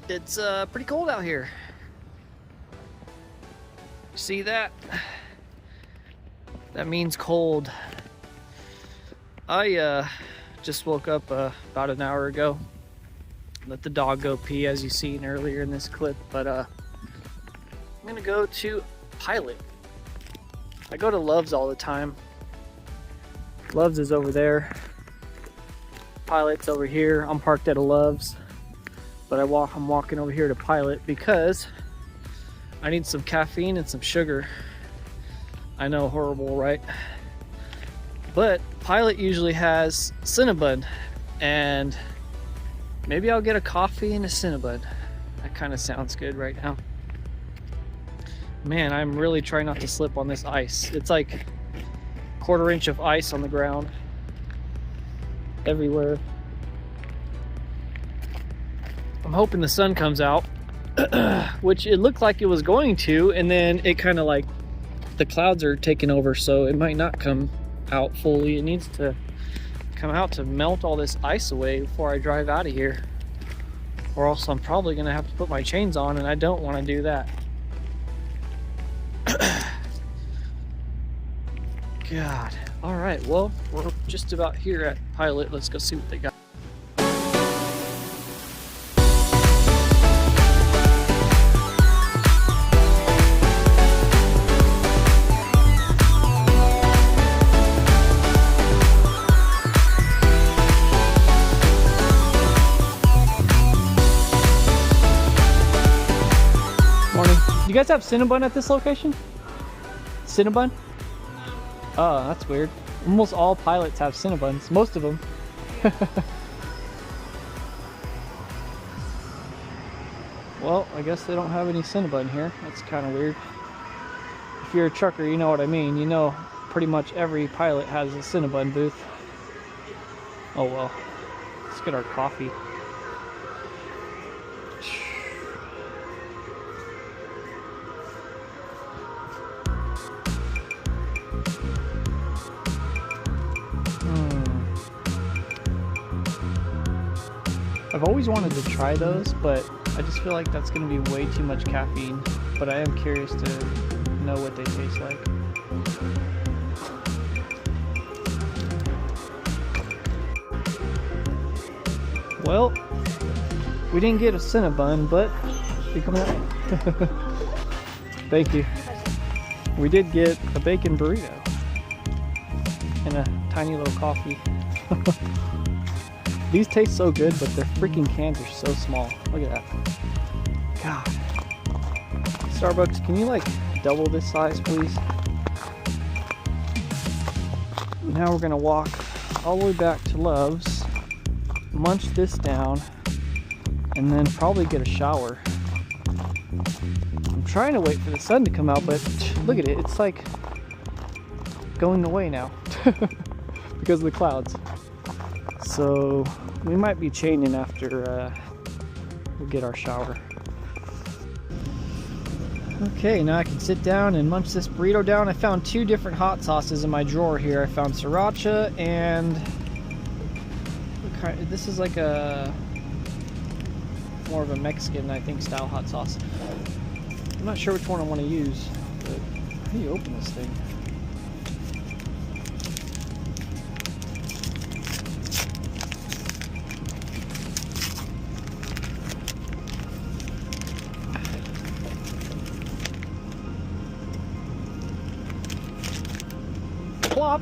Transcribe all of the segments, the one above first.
It's pretty cold out here. See that? That means cold. I just woke up about an hour ago. Let the dog go pee, as you seen earlier in this clip, but I'm gonna go to Pilot. I go to Love's all the time. Love's is over there. Pilot's over here. I'm parked at a Love's, but I'm walking over here to Pilot because I need some caffeine and some sugar. I know, horrible, right? But Pilot usually has Cinnabon, and maybe I'll get a coffee and a Cinnabon. That kind of sounds good right now. Man, I'm really trying not to slip on this ice. It's like a 1/4 inch of ice on the ground everywhere. I'm hoping the sun comes out, which it looked like it was going to, and then it kind of like the clouds are taking over, so it might not come out fully. It needs to come out to melt all this ice away before I drive out of here, or else I'm probably gonna have to put my chains on, and I don't want to do that. God. All right, well, we're just about here at Pilot. Let's go see what they got. Morning. Do you guys have Cinnabon at this location? Cinnabon? Oh, that's weird. Almost all Pilots have Cinnabons. Most of them. Well, I guess they don't have any Cinnabon here. That's kind of weird. If you're a trucker, you know what I mean. You know pretty much every Pilot has a Cinnabon booth. Oh well. Let's get our coffee. I've always wanted to try those, but I just feel like that's going to be way too much caffeine. But I am curious to know what they taste like. Well, we didn't get a Cinnabon, but you coming up? Thank you. We did get a bacon burrito and a tiny little coffee. These taste so good, but their freaking cans are so small. Look at that. God. Starbucks, can you like double this size, please? Now we're gonna walk all the way back to Love's, munch this down, and then probably get a shower. I'm trying to wait for the sun to come out, but look at it. It's like going away now because of the clouds. So we might be chaining after we get our shower. Okay, now I can sit down and munch this burrito down. I found 2 different hot sauces in my drawer here. I found sriracha and this is like a more of a Mexican, I think, style hot sauce. I'm not sure which one I want to use, but how do you open this thing? Plop.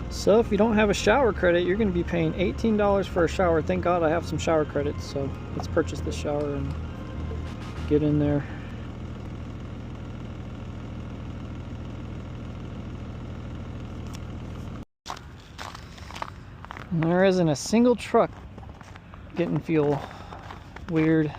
So if you don't have a shower credit, you're going to be paying $18 for a shower. Thank God I have some shower credits, so let's purchase the shower and get in there. And there isn't a single truck getting fuel. Weird.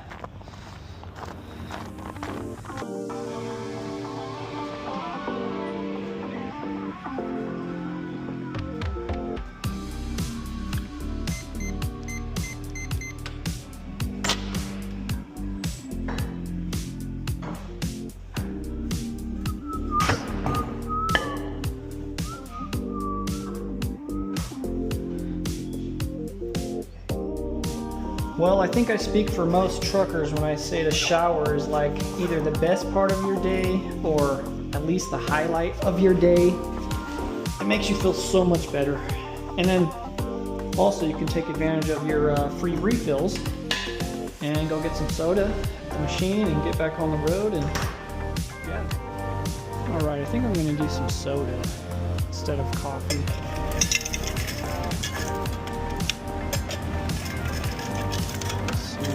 Well, I think I speak for most truckers when I say the shower is like either the best part of your day or at least the highlight of your day. It makes you feel so much better. And then also you can take advantage of your free refills and go get some soda at the machine and get back on the road. And yeah. All right, I think I'm gonna do some soda instead of coffee.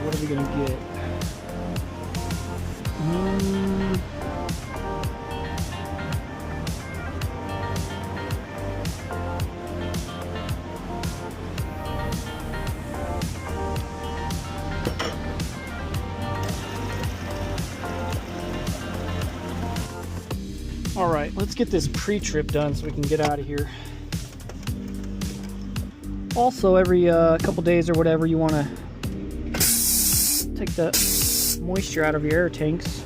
What are we gonna get? All right, let's get this pre-trip done so we can get out of here. Also, every couple days or whatever, you want to take the moisture out of your air tanks.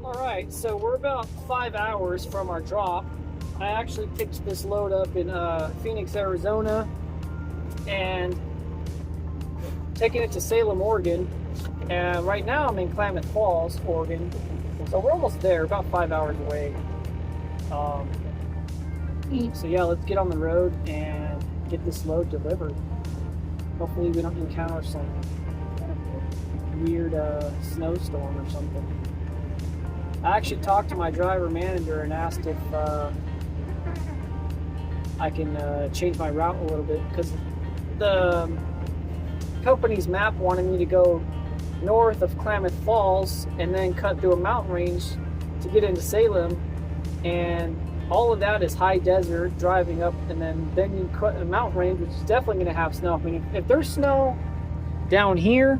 Alright, so we're about 5 hours from our drop. I actually picked this load up in Phoenix, Arizona, and taking it to Salem, Oregon. And right now I'm in Klamath Falls, Oregon. So we're almost there, about 5 hours away. So yeah, let's get on the road and get this load delivered. Hopefully we don't encounter some weird snowstorm or something. I actually talked to my driver manager and asked if I can change my route a little bit, because the company's map wanted me to go north of Klamath Falls and then cut through a mountain range to get into Salem, and all of that is high desert driving up, and then you cut a mountain range, which is definitely going to have snow. I mean, if there's snow down here,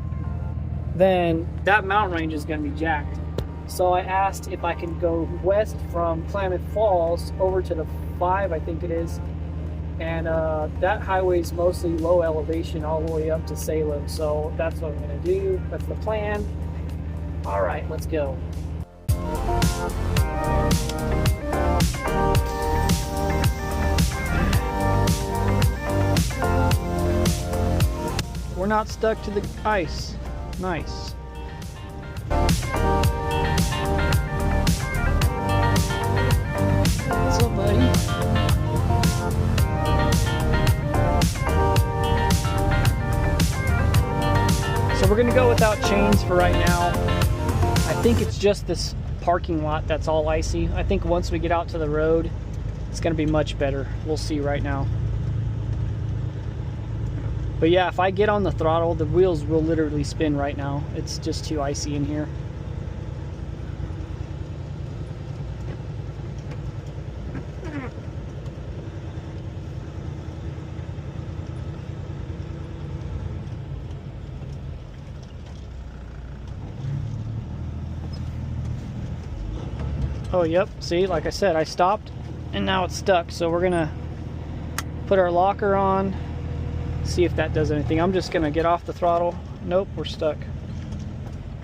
then that mountain range is going to be jacked. So I asked if I can go west from Klamath Falls over to the 5, I think it is, and that highway is mostly low elevation all the way up to Salem. So that's what I'm going to do. That's the plan. All right, let's go. We're not stuck to the ice. Nice. What's up, buddy? So we're gonna go without chains for right now. I think it's just this parking lot that's all icy. I think once we get out to the road, it's gonna be much better. We'll see right now. But yeah, if I get on the throttle, the wheels will literally spin right now. It's just too icy in here. Oh, yep. See, like I said, I stopped and now it's stuck. So we're gonna put our locker on, see if that does anything. I'm just gonna get off the throttle. Nope, we're stuck.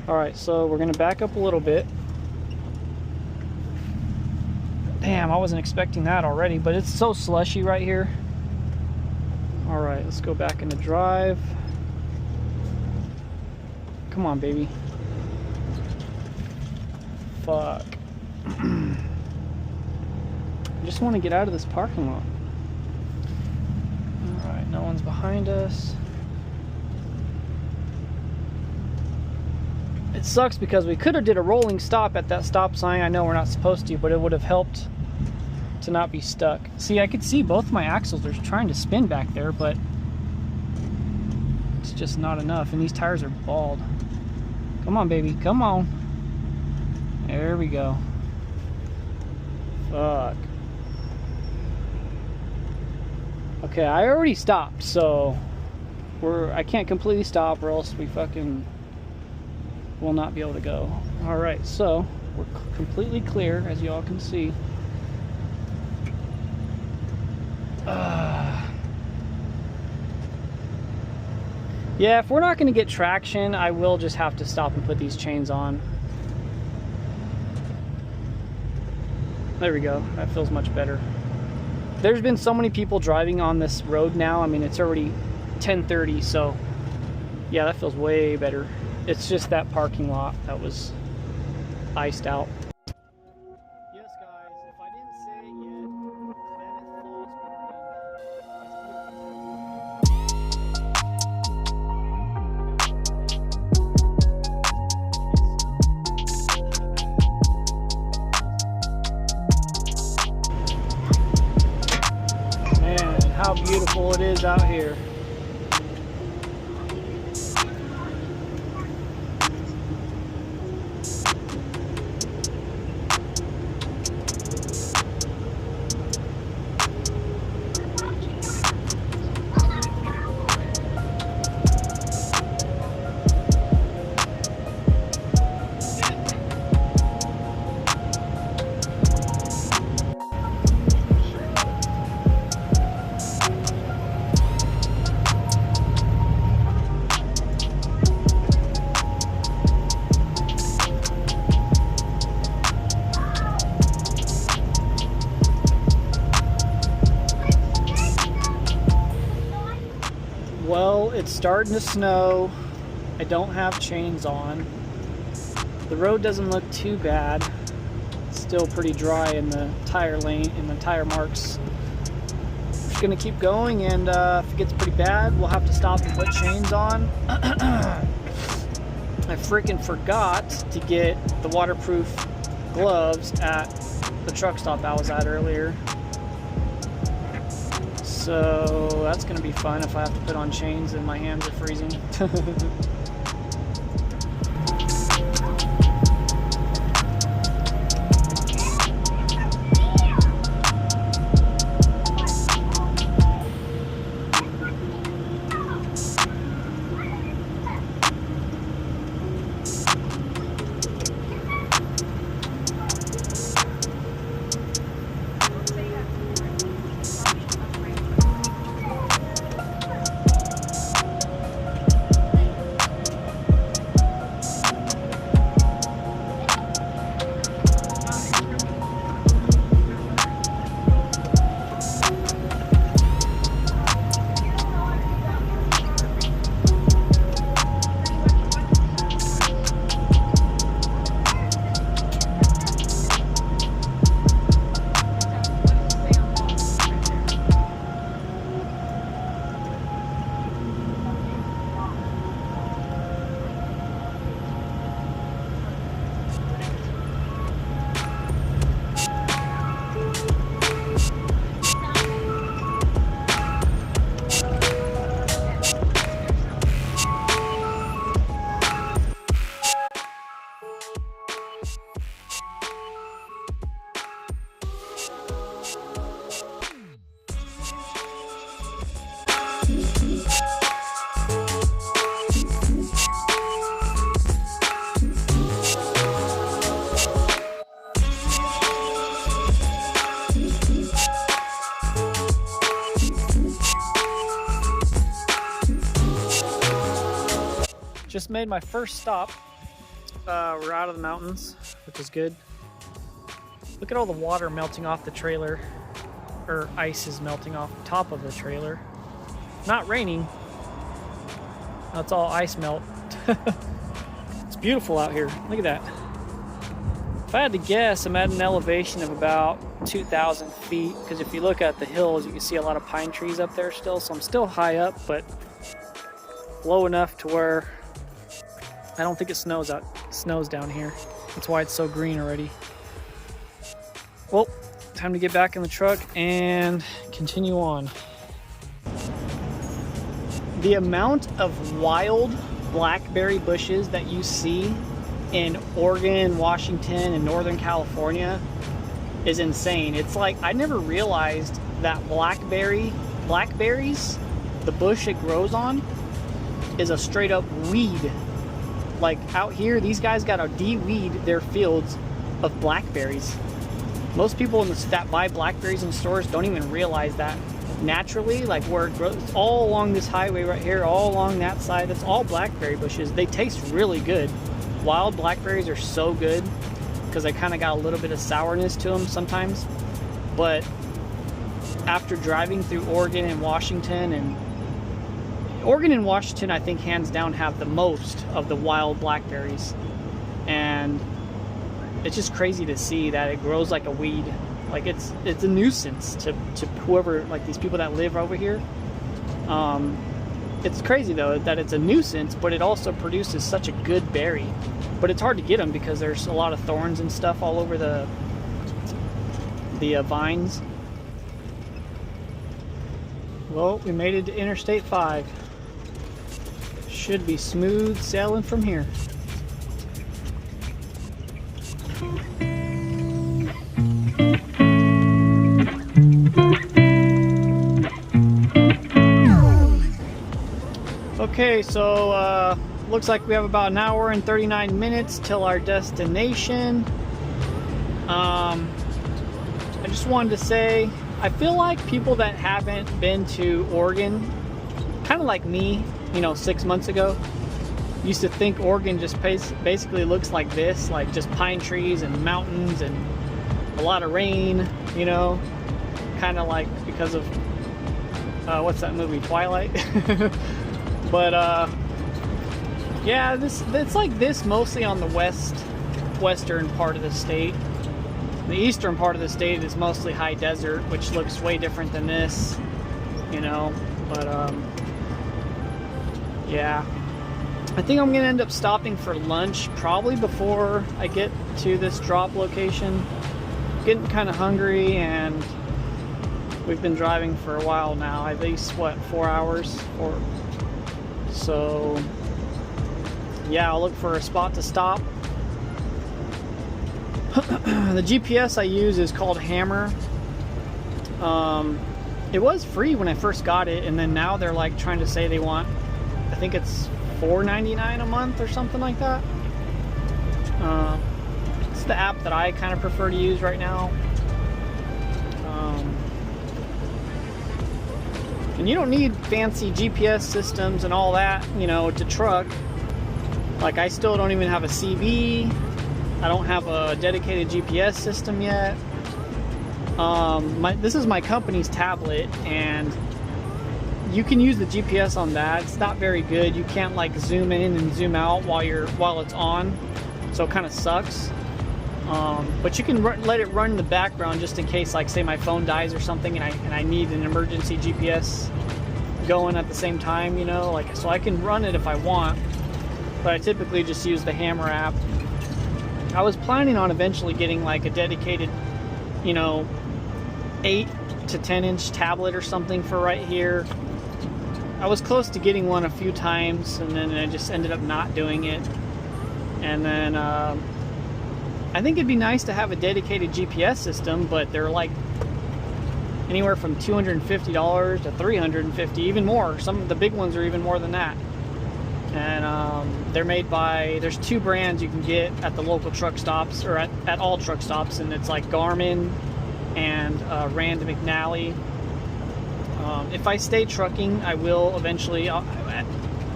All right, so we're gonna back up a little bit. Damn, I wasn't expecting that already, but it's so slushy right here. All right, let's go back into drive. Come on, baby. Fuck. I just want to get out of this parking lot. Alright, no one's behind us. It sucks because we could have did a rolling stop at that stop sign. I know we're not supposed to, but it would have helped to not be stuck. See, I could see both my axles are trying to spin back there, but it's just not enough. And these tires are bald. Come on, baby, come on. There we go. Fuck. Okay, I already stopped, so I can't completely stop or else we fucking will not be able to go. Alright, so we're completely clear, as you all can see. Yeah, if we're not going to get traction, I will just have to stop and put these chains on. There we go. That feels much better. There's been so many people driving on this road now. I mean, it's already 10:30, so yeah, that feels way better. It's just that parking lot that was iced out. Yes, guys, if I didn't say it yet, Klamath Falls, man, how beautiful it is out here. Well, it's starting to snow. I don't have chains on. The road doesn't look too bad. It's still pretty dry in the tire lane, in the tire marks. Just gonna keep going, and if it gets pretty bad, we'll have to stop and put chains on. I freaking forgot to get the waterproof gloves at the truck stop I was at earlier. So that's going to be fun if I have to put on chains and my hands are freezing. Just made my first stop. We're out of the mountains, which is good. Look at all the water melting off the trailer, or ice is melting off the top of the trailer. Not raining. That's all ice melt. It's beautiful out here. Look at that. If I had to guess, I'm at an elevation of about 2,000 feet, because if you look at the hills, you can see a lot of pine trees up there still, so I'm still high up, but low enough to where I don't think it snows down here. That's why it's so green already. Well, time to get back in the truck and continue on. The amount of wild blackberry bushes that you see in Oregon, Washington, and Northern California is insane. It's like, I never realized that blackberries, the bush it grows on, is a straight up weed. Like out here, these guys gotta de-weed their fields of blackberries. Most people that buy blackberries in stores don't even realize that naturally, like where it grows, all along this highway right here, all along that side, that's all blackberry bushes. They taste really good. Wild blackberries are so good because they kind of got a little bit of sourness to them sometimes. But after driving through Oregon and Washington, and Oregon and Washington, I think hands down have the most of the wild blackberries, and it's just crazy to see that it grows like a weed. Like it's a nuisance to whoever, like these people that live over here. It's crazy though that it's a nuisance, but it also produces such a good berry. But it's hard to get them because there's a lot of thorns and stuff all over the vines. Well, we made it to Interstate 5. Should be smooth sailing from here. Okay, so looks like we have about an hour and 39 minutes till our destination. I just wanted to say, I feel like people that haven't been to Oregon, kind of like me, 6 months ago, used to think Oregon just basically looks like this, like just pine trees and mountains and a lot of rain, kind of like because of, what's that movie, Twilight? But yeah, it's like this mostly on the western part of the state. The eastern part of the state is mostly high desert, which looks way different than this, but yeah. I think I'm gonna end up stopping for lunch probably before I get to this drop location. Getting kind of hungry, and we've been driving for a while now, at least 4 hours, so yeah, I'll look for a spot to stop. The GPS I use is called Hammer. It was free when I first got it, and then now they're like trying to say they want, I think it's $4.99 a month or something like that. It's the app that I kind of prefer to use right now. And you don't need fancy GPS systems and all that, to truck. Like, I still don't even have a CB. I don't have a dedicated GPS system yet. This is my company's tablet, and you can use the GPS on that. It's not very good. You can't like zoom in and zoom out while it's on, so it kind of sucks. But you can let it run in the background just in case, like, say my phone dies or something, and I need an emergency GPS going at the same time, so I can run it if I want. But I typically just use the Hammer app. I was planning on eventually getting like a dedicated, 8 to 10 inch tablet or something for right here. I was close to getting one a few times, and then I just ended up not doing it. And then I think it'd be nice to have a dedicated GPS system, but they're like anywhere from $250 to $350, even more. Some of the big ones are even more than that. And they're made by, there's 2 brands you can get at the local truck stops, or at all truck stops, and it's like Garmin and Rand McNally. If I stay trucking, I will eventually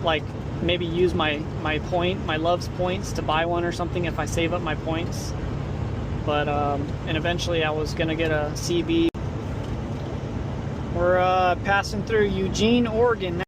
like maybe use my Love's points to buy one or something if I save up my points. But and eventually I was gonna get a CB. We're passing through Eugene, Oregon now.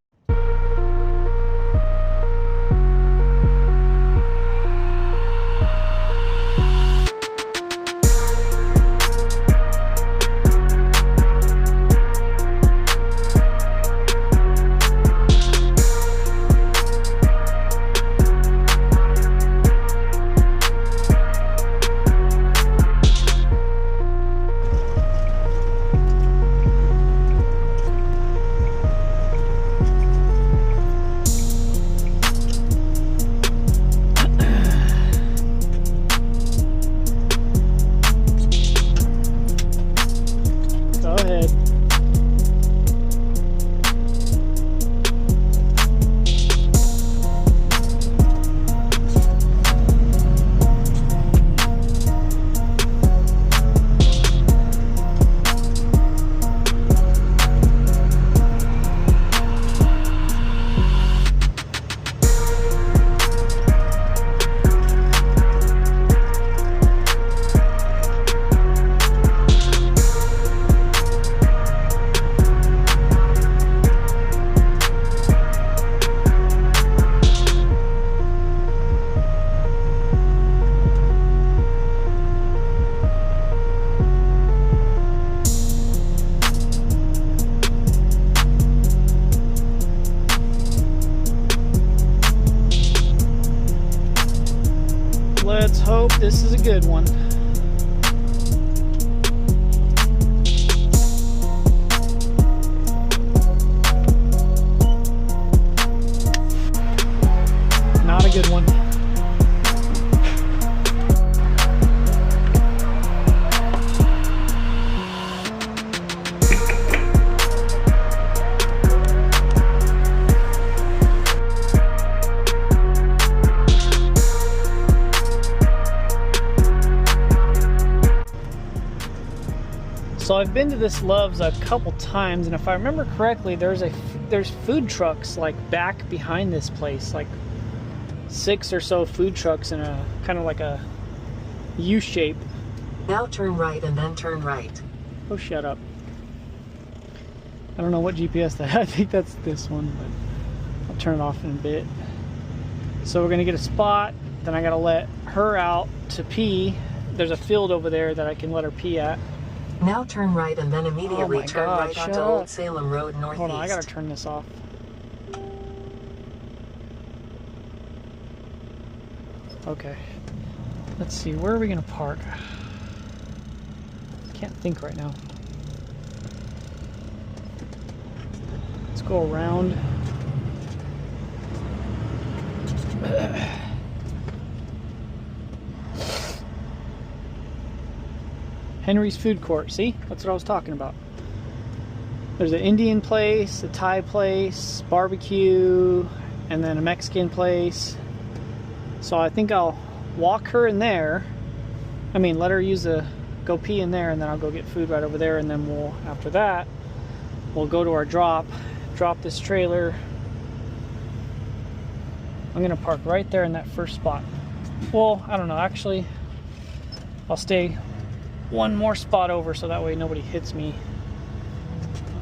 This is a good one. Not a good one. So I've been to this Love's a couple times, and if I remember correctly, there's food trucks like back behind this place, like 6 or so food trucks in a kind of like a U shape. Now turn right and then turn right. Oh, shut up. I don't know what GPS that I think that's this one, but I'll turn it off in a bit. So we're gonna get a spot, then I gotta let her out to pee. There's a field over there that I can let her pee at. Now turn right and then immediately turn God, right onto shut Old up. Salem Road Northeast. Hold on, I gotta turn this off. Okay. Let's see, where are we gonna park? Can't think right now. Let's go around. Henry's Food Court, see? That's what I was talking about. There's an Indian place, a Thai place, barbecue, and then a Mexican place. So I think I'll walk her in there. I mean, let her go pee in there, and then I'll go get food right over there, and then after that, we'll go to our drop this trailer. I'm gonna park right there in that first spot. Well, I don't know, actually, I'll stay one more spot over so that way nobody hits me.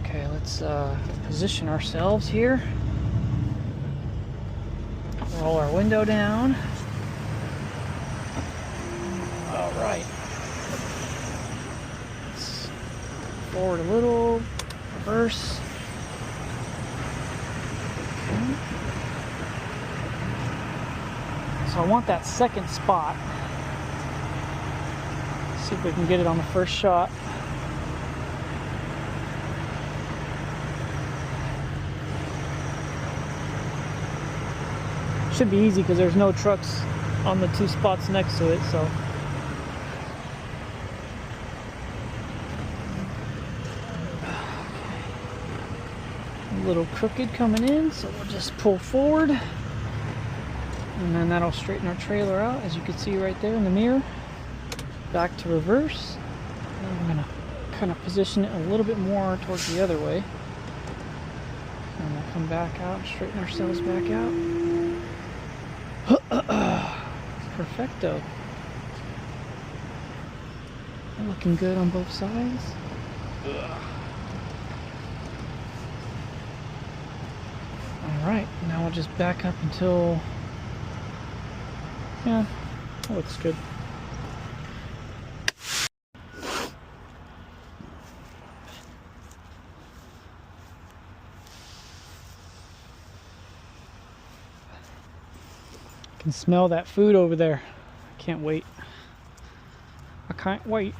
Okay, let's position ourselves here. Roll our window down. All right. Let's forward a little, reverse. Okay. So I want that second spot. See if we can get it on the first shot. Should be easy because there's no trucks on the 2 spots next to it, so. A little crooked coming in, so we'll just pull forward. And then that'll straighten our trailer out, as you can see right there in the mirror. Back to reverse. And I'm gonna kind of position it a little bit more towards the other way. And we'll come back out, straighten ourselves back out. Perfecto. Looking good on both sides. Alright, now we'll just back up until, yeah, that looks good. Can smell that food over there. I can't wait. I can't wait.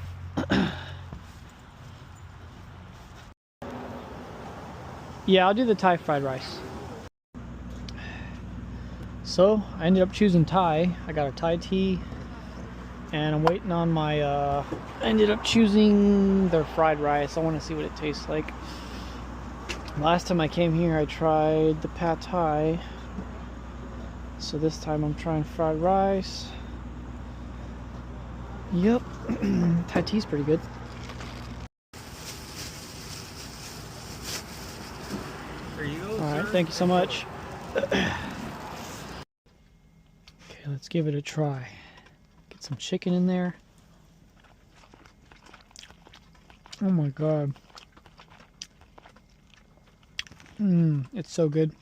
Yeah, I'll do the Thai fried rice. So I ended up choosing Thai. I got a Thai tea, and I'm waiting on my. I ended up choosing their fried rice. I want to see what it tastes like. Last time I came here, I tried the pad Thai. So this time I'm trying fried rice. Yep, Thai tea's pretty good. Alright, thank you so much. Okay, let's give it a try. Get some chicken in there. Oh my god. It's so good.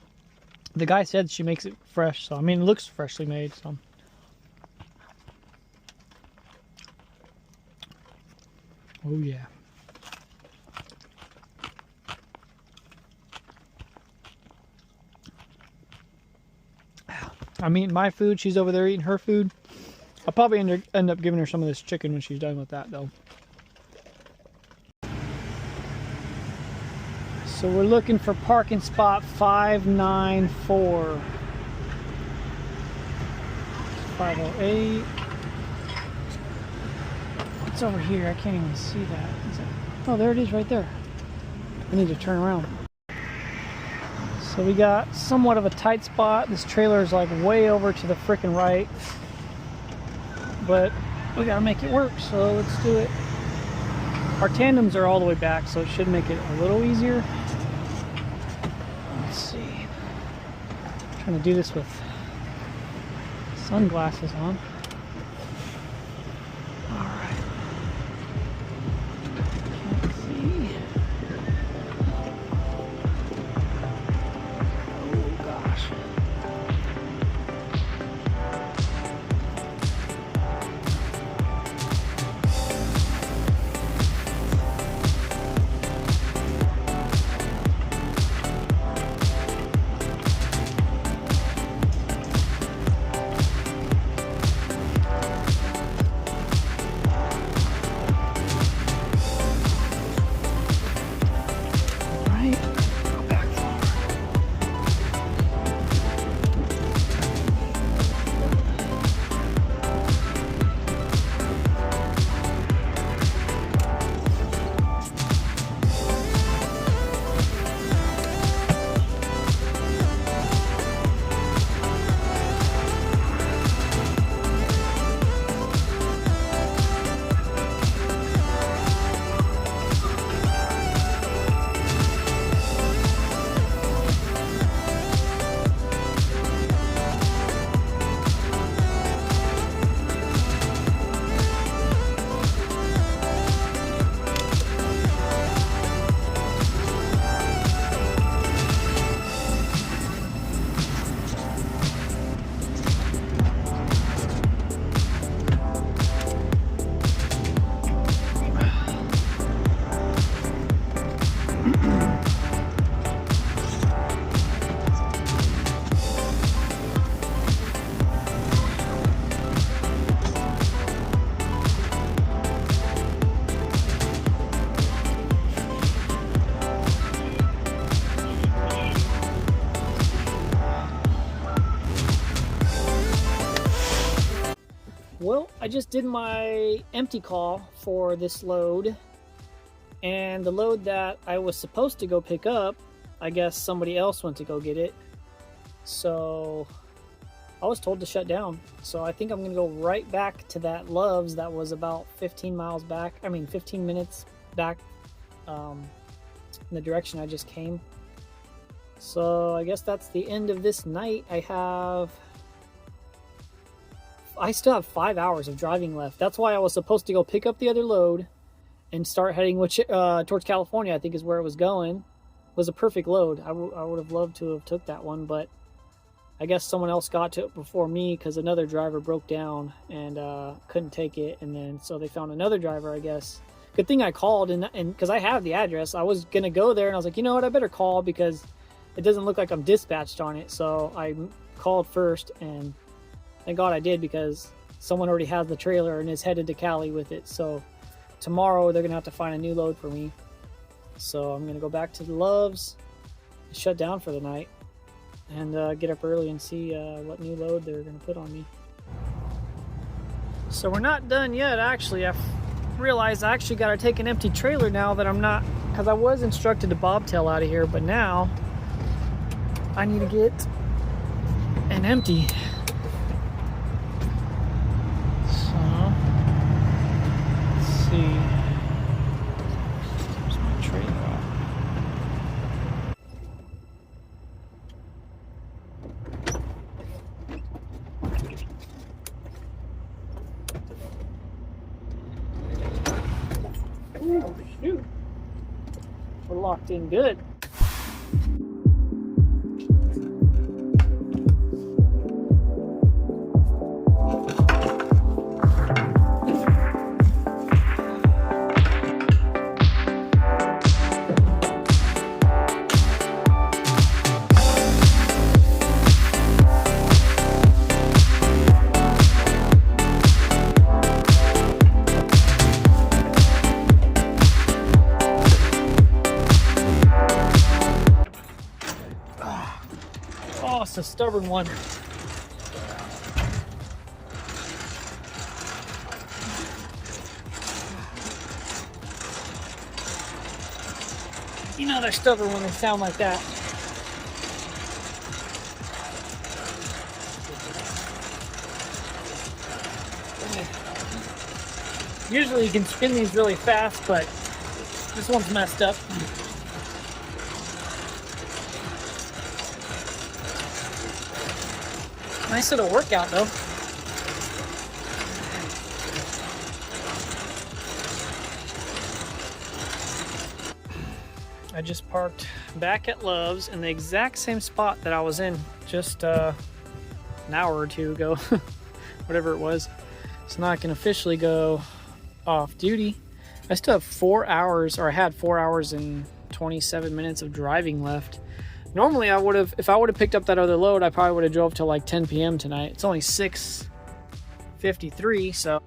The guy said she makes it fresh, so I mean it looks freshly made, so. Oh yeah. I'm eating my food, she's over there eating her food. I'll probably end up giving her some of this chicken when she's done with that, though. So we're looking for parking spot 594. 508. It's over here. I can't even see that. Oh, there it is right there. I need to turn around. So we got somewhat of a tight spot. This trailer is like way over to the frickin' right. But we gotta make it work, so let's do it. Our tandems are all the way back, so it should make it a little easier. Let's see. I'm trying to do this with sunglasses on. Alright. Let's see. Oh gosh. Well, I just did my empty call for this load, and the load that I was supposed to go pick up, I guess somebody else went to go get it. So I was told to shut down. So I think I'm gonna go right back to that Love's that was about 15 minutes back in the direction I just came. So I guess that's the end of this night. I still have 5 hours of driving left. That's why I was supposed to go pick up the other load and start heading towards California, I think is where it was going. It was a perfect load. I would have loved to have took that one, but I guess someone else got to it before me because another driver broke down and couldn't take it. And then so they found another driver, I guess. Good thing I called, and because I have the address. I was going to go there, and I was like, you know what, I better call because it doesn't look like I'm dispatched on it. So I called first, and thank God I did because someone already has the trailer and is headed to Cali with it. So tomorrow they're going to have to find a new load for me. So I'm going to go back to the Love's, shut down for the night, and get up early and see what new load they're going to put on me. So we're not done yet, actually. I realized I actually got to take an empty trailer now that I'm not, because I was instructed to bobtail out of here, but now I need to get an empty. There's my trailer Oh shoot, we're locked in good. just a stubborn one. You know they're stubborn when they sound like that. Usually you can spin these really fast, but this one's messed up. Nice little workout though. I just parked back at Love's in the exact same spot that I was in just an hour or two ago, whatever it was. So now I can officially go off duty. I still have 4 hours, or I had 4 hours and 27 minutes of driving left. Normally I would have, if I would have picked up that other load, I probably would have drove till like 10 p.m. tonight. It's only 6:53, so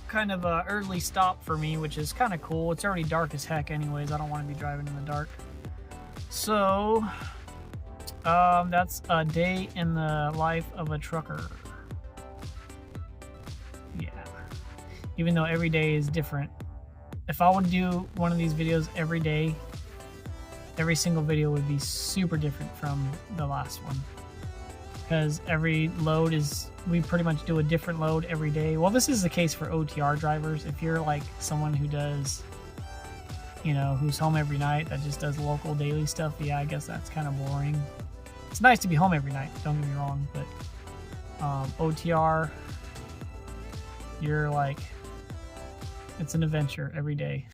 kind of an early stop for me, which is kind of cool. It's already dark as heck anyways. I don't want to be driving in the dark. So that's a day in the life of a trucker. Yeah, even though every day is different. If I would do one of these videos every day, every single video would be super different from the last one, because every load is, we pretty much do a different load every day. Well, this is the case for OTR drivers. If you're like someone who does, you know, who's home every night, that just does local daily stuff, yeah, I guess that's kind of boring. It's nice to be home every night, don't get me wrong, but OTR, you're like, it's an adventure every day.